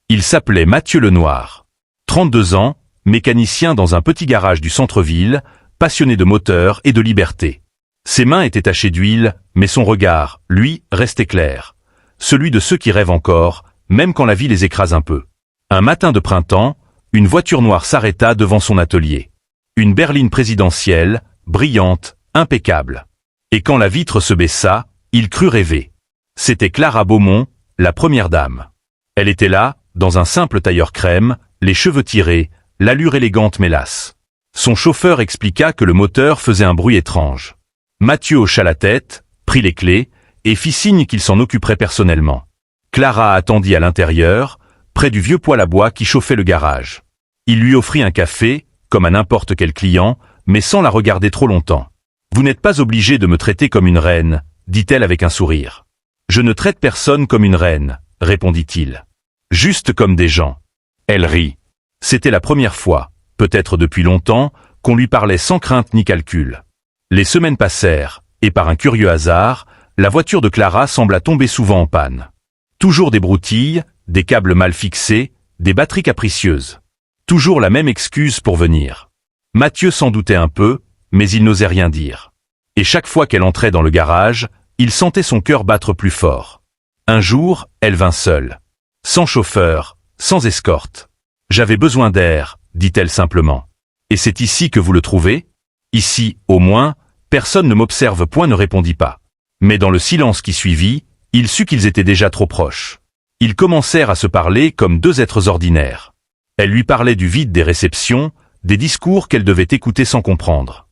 Il s'appelait Mathieu Lenoir. 32 ans, mécanicien dans un petit garage du centre-ville, passionné de moteur et de liberté. Ses mains étaient tachées d'huile, mais son regard, lui, restait clair. Celui de ceux qui rêvent encore, même quand la vie les écrase un peu. Un matin de printemps, une voiture noire s'arrêta devant son atelier. Une berline présidentielle, brillante, impeccable. Et quand la vitre se baissa, il crut rêver. C'était Clara Beaumont, la première dame. Elle était là, dans un simple tailleur crème, les cheveux tirés, l'allure élégante mais lasse. Son chauffeur expliqua que le moteur faisait un bruit étrange. Mathieu hocha la tête, prit les clés, et fit signe qu'il s'en occuperait personnellement. Clara attendit à l'intérieur, près du vieux poêle à bois qui chauffait le garage. Il lui offrit un café, comme à n'importe quel client, mais sans la regarder trop longtemps. « Vous n'êtes pas obligé de me traiter comme une reine », dit-elle avec un sourire. « Je ne traite personne comme une reine », répondit-il. « Juste comme des gens. » Elle rit. C'était la première fois, peut-être depuis longtemps, qu'on lui parlait sans crainte ni calcul. Les semaines passèrent, et par un curieux hasard, la voiture de Clara sembla tomber souvent en panne. Toujours des broutilles, des câbles mal fixés, des batteries capricieuses. Toujours la même excuse pour venir. Mathieu s'en doutait un peu, mais il n'osait rien dire. Et chaque fois qu'elle entrait dans le garage, il sentait son cœur battre plus fort. Un jour, elle vint seule. Sans chauffeur, sans escorte. « J'avais besoin d'air », dit-elle simplement. « Et c'est ici que vous le trouvez ?» Ici, au moins, personne ne m'observe point, ne répondit pas. Mais dans le silence qui suivit, il sut qu'ils étaient déjà trop proches. Ils commencèrent à se parler comme deux êtres ordinaires. Elle lui parlait du vide des réceptions, des discours qu'elle devait écouter sans comprendre.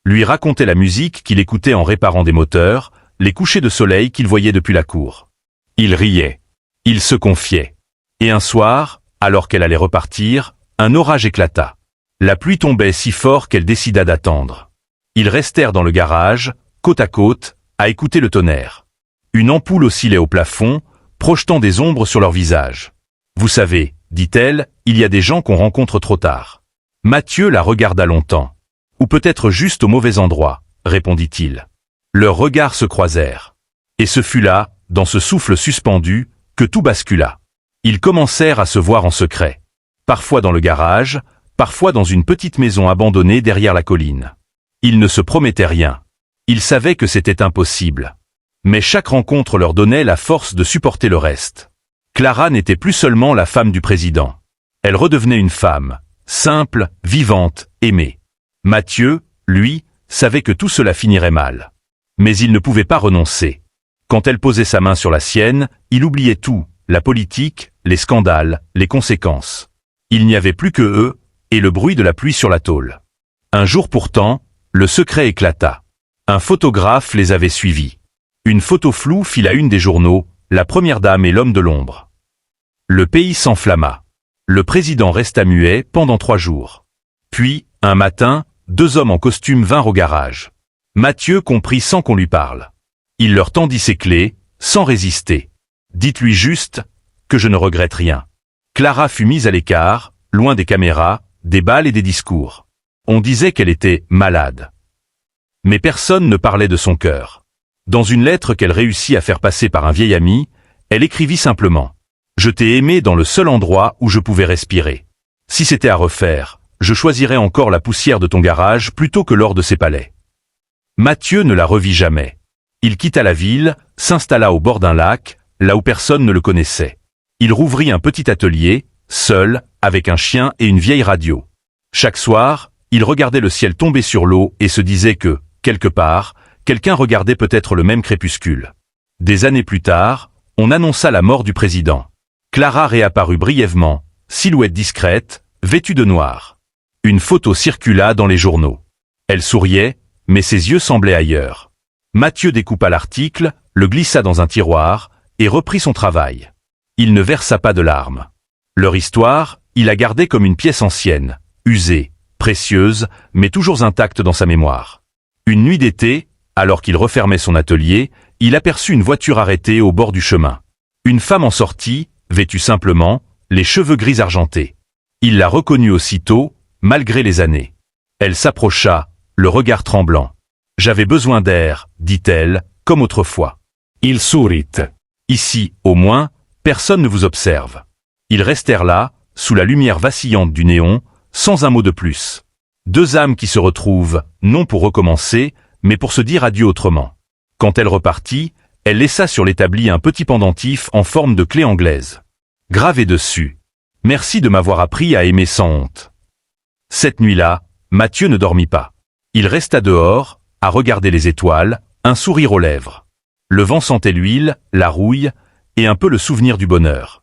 Lui racontait la musique qu'il écoutait en réparant des moteurs, les couchers de soleil qu'il voyait depuis la cour. Il riait. Il se confiait. Et un soir, alors qu'elle allait repartir, un orage éclata. La pluie tombait si fort qu'elle décida d'attendre. Ils restèrent dans le garage, côte à côte, à écouter le tonnerre. Une ampoule oscillait au plafond, projetant des ombres sur leur visage. « Vous savez, dit-elle, il y a des gens qu'on rencontre trop tard. » Mathieu la regarda longtemps. « Ou peut-être juste au mauvais endroit, répondit-il. » Leurs regards se croisèrent. Et ce fut là, dans ce souffle suspendu, que tout bascula. Ils commencèrent à se voir en secret. Parfois dans le garage, parfois dans une petite maison abandonnée derrière la colline. Ils ne se promettaient rien. Ils savaient que c'était impossible. Mais chaque rencontre leur donnait la force de supporter le reste. Clara n'était plus seulement la femme du président. Elle redevenait une femme, simple, vivante, aimée. Mathieu, lui, savait que tout cela finirait mal. Mais il ne pouvait pas renoncer. Quand elle posait sa main sur la sienne, il oubliait tout, la politique, les scandales, les conséquences. Il n'y avait plus que eux, et le bruit de la pluie sur la tôle. Un jour pourtant, le secret éclata. Un photographe les avait suivis. Une photo floue fit la une des journaux, la première dame et l'homme de l'ombre. Le pays s'enflamma. Le président resta muet pendant 3 jours. Puis, un matin, 2 hommes en costume vinrent au garage. Mathieu comprit sans qu'on lui parle. Il leur tendit ses clés, sans résister. « Dites-lui juste que je ne regrette rien. » Clara fut mise à l'écart, loin des caméras, des balles et des discours. On disait qu'elle était malade. Mais personne ne parlait de son cœur. Dans une lettre qu'elle réussit à faire passer par un vieil ami, elle écrivit simplement « Je t'ai aimé dans le seul endroit où je pouvais respirer. Si c'était à refaire, je choisirais encore la poussière de ton garage plutôt que l'or de ses palais. » Mathieu ne la revit jamais. Il quitta la ville, s'installa au bord d'un lac, là où personne ne le connaissait. Il rouvrit un petit atelier, seul, avec un chien et une vieille radio. Chaque soir, il regardait le ciel tomber sur l'eau et se disait que, quelque part, quelqu'un regardait peut-être le même crépuscule. Des années plus tard, on annonça la mort du président. Clara réapparut brièvement, silhouette discrète, vêtue de noir. Une photo circula dans les journaux. Elle souriait, mais ses yeux semblaient ailleurs. Mathieu découpa l'article, le glissa dans un tiroir, et reprit son travail. Il ne versa pas de larmes. Leur histoire, il la gardait comme une pièce ancienne, usée, précieuse, mais toujours intacte dans sa mémoire. Une nuit d'été, alors qu'il refermait son atelier, il aperçut une voiture arrêtée au bord du chemin. Une femme en sortit, vêtue simplement, les cheveux gris argentés. Il la reconnut aussitôt, malgré les années. Elle s'approcha, le regard tremblant. « J'avais besoin d'air, dit-elle, comme autrefois. » Il sourit. « Ici, au moins, personne ne vous observe. Ils restèrent là, sous la lumière vacillante du néon, sans un mot de plus. Deux âmes qui se retrouvent, non pour recommencer, mais pour se dire adieu autrement. Quand elle repartit, elle laissa sur l'établi un petit pendentif en forme de clé anglaise. Gravé dessus. « Merci de m'avoir appris à aimer sans honte. » Cette nuit-là, Mathieu ne dormit pas. Il resta dehors, à regarder les étoiles, un sourire aux lèvres. Le vent sentait l'huile, la rouille, et un peu le souvenir du bonheur.